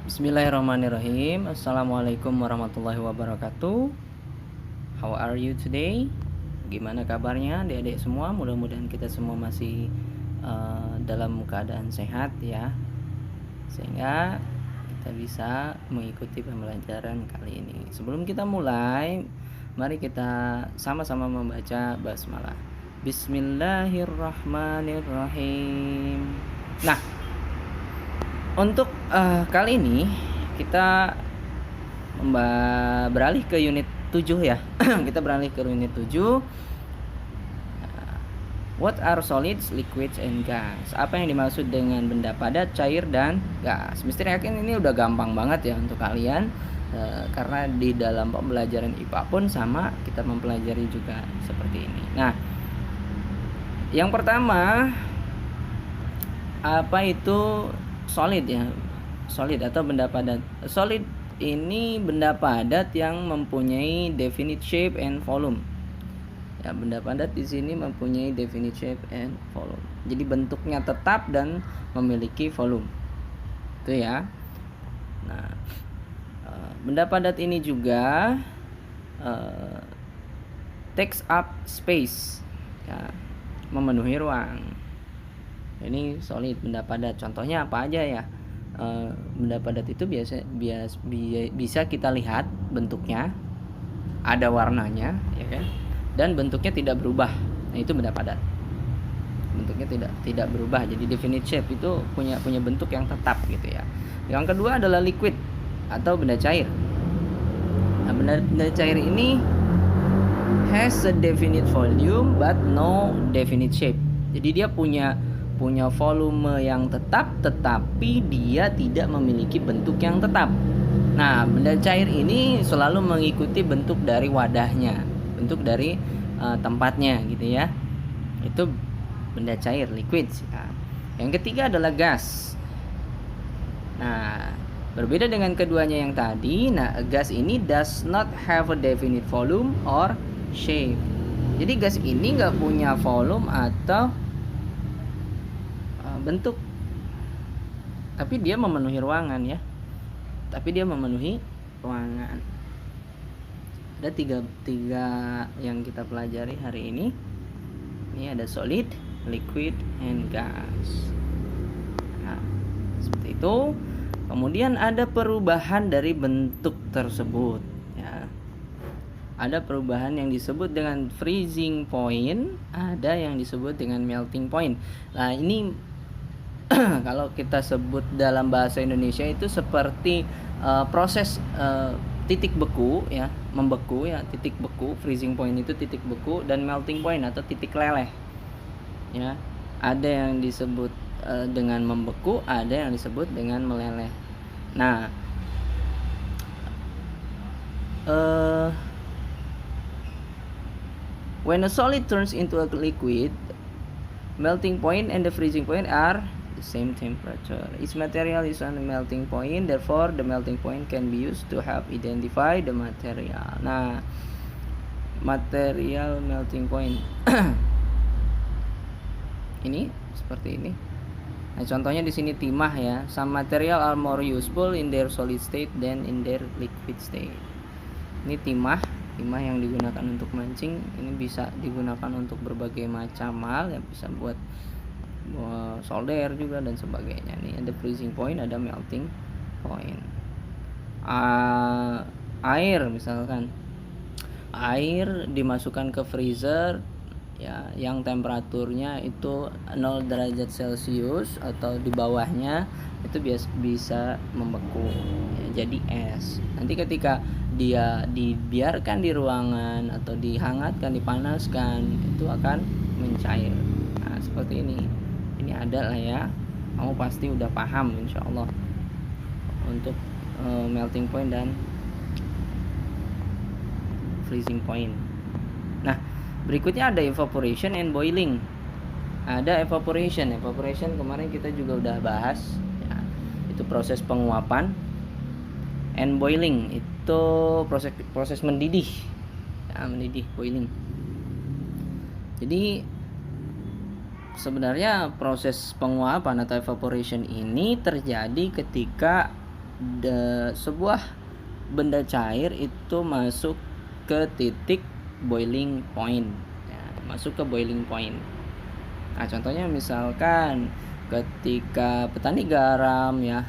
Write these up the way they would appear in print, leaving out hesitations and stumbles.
Bismillahirrahmanirrahim. Assalamualaikum warahmatullahi wabarakatuh. How are you today? Gimana kabarnya adik-adik semua? Mudah-mudahan kita semua masih dalam keadaan sehat ya, sehingga kita bisa mengikuti pembelajaran kali ini. Sebelum kita mulai, mari kita sama-sama membaca basmalah. Bismillahirrahmanirrahim. Nah, untuk kali ini kita beralih ke unit 7 ya. Kita beralih ke unit 7. What are solids, liquids, and gas? Apa yang dimaksud dengan benda padat, cair, dan gas? Mister yakin ini udah gampang banget ya untuk kalian, karena di dalam pembelajaran IPA pun sama, kita mempelajari juga seperti ini. Nah, yang pertama, apa itu solid ya? Solid atau benda padat. Solid ini benda padat yang mempunyai definite shape and volume. Ya, benda padat di sini mempunyai definite shape and volume. Jadi bentuknya tetap dan memiliki volume. Itu ya. Nah, benda padat ini juga takes up space. Ya, memenuhi ruang. Ini solid, benda padat. Contohnya apa aja ya? Benda padat itu bisa kita lihat bentuknya, ada warnanya, ya kan? Dan bentuknya tidak berubah. Nah, itu benda padat. Bentuknya tidak berubah. Jadi definite shape itu punya bentuk yang tetap gitu ya. Yang kedua adalah liquid atau benda cair. Nah, benda cair ini has a definite volume but no definite shape. Jadi dia punya volume yang tetap, tetapi dia tidak memiliki bentuk yang tetap. Nah, benda cair ini selalu mengikuti bentuk dari wadahnya, bentuk dari tempatnya gitu ya. Itu benda cair, liquid ya. Yang ketiga adalah gas. Nah, berbeda dengan keduanya yang tadi. Nah, gas ini does not have a definite volume or shape. Jadi gas ini nggak punya volume atau bentuk, tapi dia memenuhi ruangan ya. Ada tiga yang kita pelajari hari ini. Ini ada solid, liquid, and gas. Nah, seperti itu. Kemudian ada perubahan dari bentuk tersebut ya. Ada perubahan yang disebut dengan freezing point, ada yang disebut dengan melting point. Nah, ini kalau kita sebut dalam bahasa Indonesia itu seperti proses titik beku ya, membeku ya, titik beku. Freezing point itu titik beku, dan melting point atau titik leleh ya. Ada yang disebut dengan membeku, ada yang disebut dengan meleleh. Nah, when a solid turns into a liquid, melting point and the freezing point are the same temperature. Each material is on the melting point, therefore the melting point can be used to help identify the material. Nah, material melting point ini seperti ini. Nah, contohnya di sini timah ya. Some material are more useful in their solid state than in their liquid state. Ini timah yang digunakan untuk mancing. Ini bisa digunakan untuk berbagai macam hal ya, bisa buat solder juga dan sebagainya. Nih ada freezing point, ada melting point. Air misalkan, air dimasukkan ke freezer ya, yang temperaturnya itu 0 derajat Celcius atau di bawahnya, itu bisa membeku ya, jadi es. Nanti ketika dia dibiarkan di ruangan atau dihangatkan, dipanaskan, itu akan mencair. Nah, seperti ini. Ini ada lah ya, kamu pasti udah paham insyaallah untuk melting point dan freezing point. Nah, berikutnya ada evaporation and boiling. Ada evaporation kemarin kita juga udah bahas ya, itu proses penguapan. And boiling itu proses mendidih ya, boiling. Jadi sebenarnya proses penguapan atau evaporation ini terjadi ketika sebuah benda cair itu masuk ke titik boiling point, ya, masuk ke boiling point. Nah, contohnya misalkan ketika petani garam ya,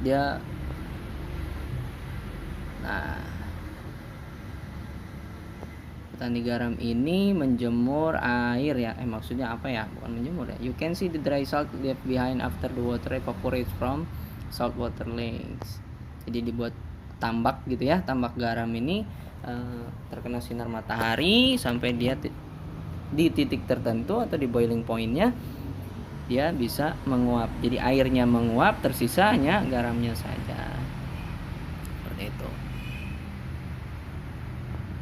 dia petani garam ini menjemur air ya, maksudnya apa ya, bukan menjemur ya. You can see the dry salt left behind after the water evaporates from saltwater lakes. Jadi dibuat tambak gitu ya, tambak garam ini terkena sinar matahari sampai dia di titik tertentu atau di boiling pointnya dia bisa menguap. Jadi airnya menguap, tersisanya garamnya saja. Seperti itu.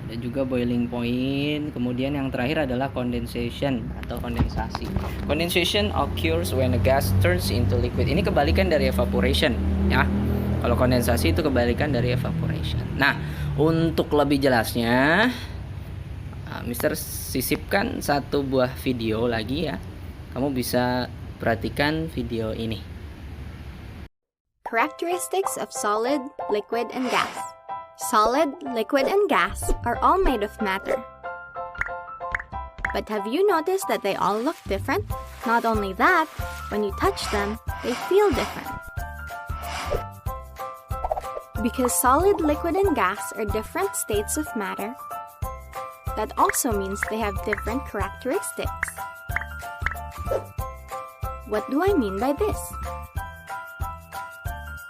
Ada juga boiling point. Kemudian yang terakhir adalah condensation atau kondensasi. Condensation occurs when a gas turns into liquid. Ini kebalikan dari evaporation ya. Kalau kondensasi itu kebalikan dari evaporation. Nah, untuk lebih jelasnya Mister sisipkan satu buah video lagi ya. Kamu bisa perhatikan video ini. Characteristics of solid, liquid, and gas. Solid, liquid, and gas are all made of matter. But have you noticed that they all look different? Not only that, when you touch them, they feel different. Because solid, liquid, and gas are different states of matter, that also means they have different characteristics. What do I mean by this?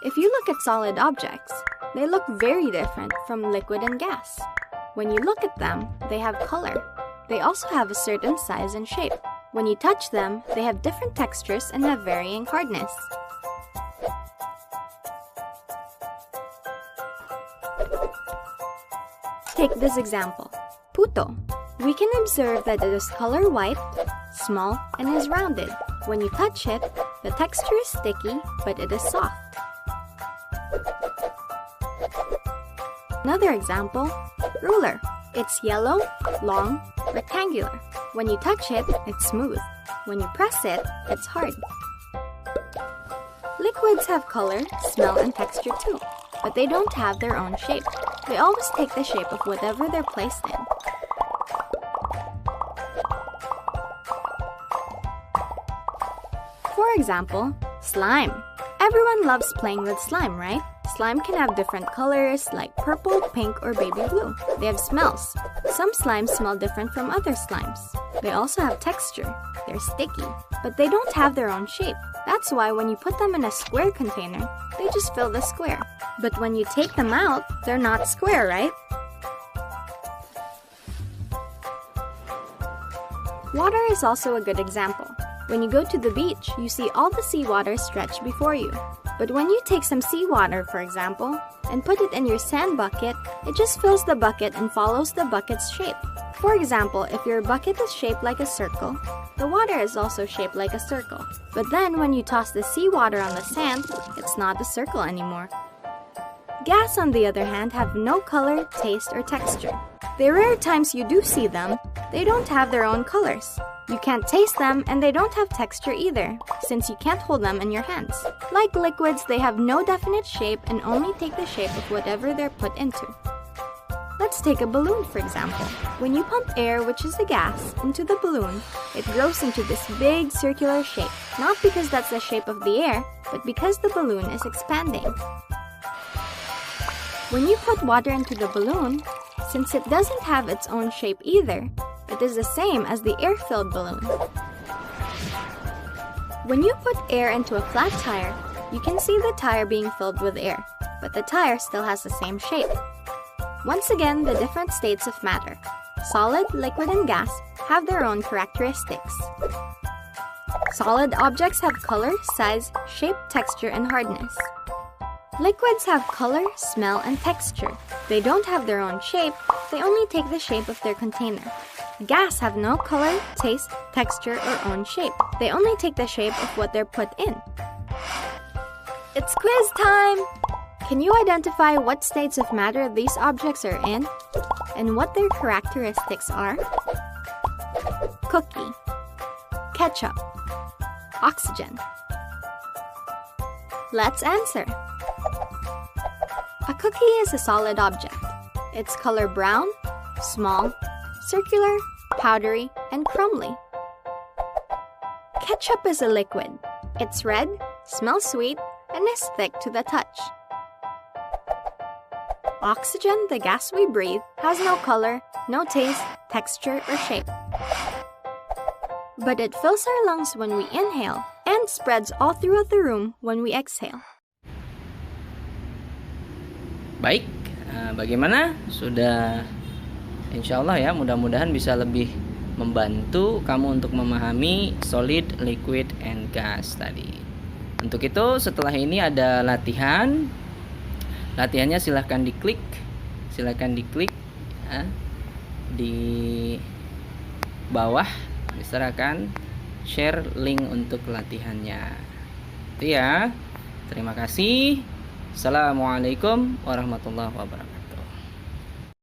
If you look at solid objects, they look very different from liquid and gas. When you look at them, they have color. They also have a certain size and shape. When you touch them, they have different textures and have varying hardness. Take this example, puto. We can observe that it is color white, small, and is rounded. When you touch it, the texture is sticky, but it is soft. Another example, ruler. It's yellow, long, rectangular. When you touch it, it's smooth. When you press it, it's hard. Liquids have color, smell, and texture too, but they don't have their own shape. They always take the shape of whatever they're placed in. For example, slime. Everyone loves playing with slime, right? Slime can have different colors like purple, pink, or baby blue. They have smells. Some slimes smell different from other slimes. They also have texture. They're sticky, but they don't have their own shape. That's why when you put them in a square container, they just fill the square. But when you take them out, they're not square, right? Water is also a good example. When you go to the beach, you see all the seawater stretched before you. But when you take some seawater, for example, and put it in your sand bucket, it just fills the bucket and follows the bucket's shape. For example, if your bucket is shaped like a circle, the water is also shaped like a circle. But then when you toss the seawater on the sand, it's not a circle anymore. Gas, on the other hand, have no color, taste, or texture. The rare times you do see them, they don't have their own colors. You can't taste them, and they don't have texture either, since you can't hold them in your hands. Like liquids, they have no definite shape and only take the shape of whatever they're put into. Let's take a balloon, for example. When you pump air, which is the gas, into the balloon, it grows into this big circular shape, not because that's the shape of the air, but because the balloon is expanding. When you put water into the balloon, since it doesn't have its own shape either, it is the same as the air-filled balloon. When you put air into a flat tire, you can see the tire being filled with air, but the tire still has the same shape. Once again, the different states of matter, solid, liquid, and gas, have their own characteristics. Solid objects have color, size, shape, texture, and hardness. Liquids have color, smell, and texture. They don't have their own shape, they only take the shape of their container. Gas have no color, taste, texture, or own shape. They only take the shape of what they're put in. It's quiz time! Can you identify what states of matter these objects are in and what their characteristics are? Cookie, ketchup, oxygen, Let's answer. A cookie is a solid object. Its color brown, small, circular, powdery, and crumbly. Ketchup is a liquid. It's red, smells sweet, and is thick to the touch. Oxygen, the gas we breathe, has no color, no taste, texture, or shape. But it fills our lungs when we inhale and spreads all throughout the room when we exhale. Baik, bagaimana? Sudah, insya Allah ya, mudah-mudahan bisa lebih membantu kamu untuk memahami solid, liquid, and gas tadi. Untuk itu setelah ini ada latihan. Latihannya silahkan diklik ya, di bawah. Mister akan share link untuk latihannya. Itu ya. Terima kasih. Assalamualaikum warahmatullahi wabarakatuh.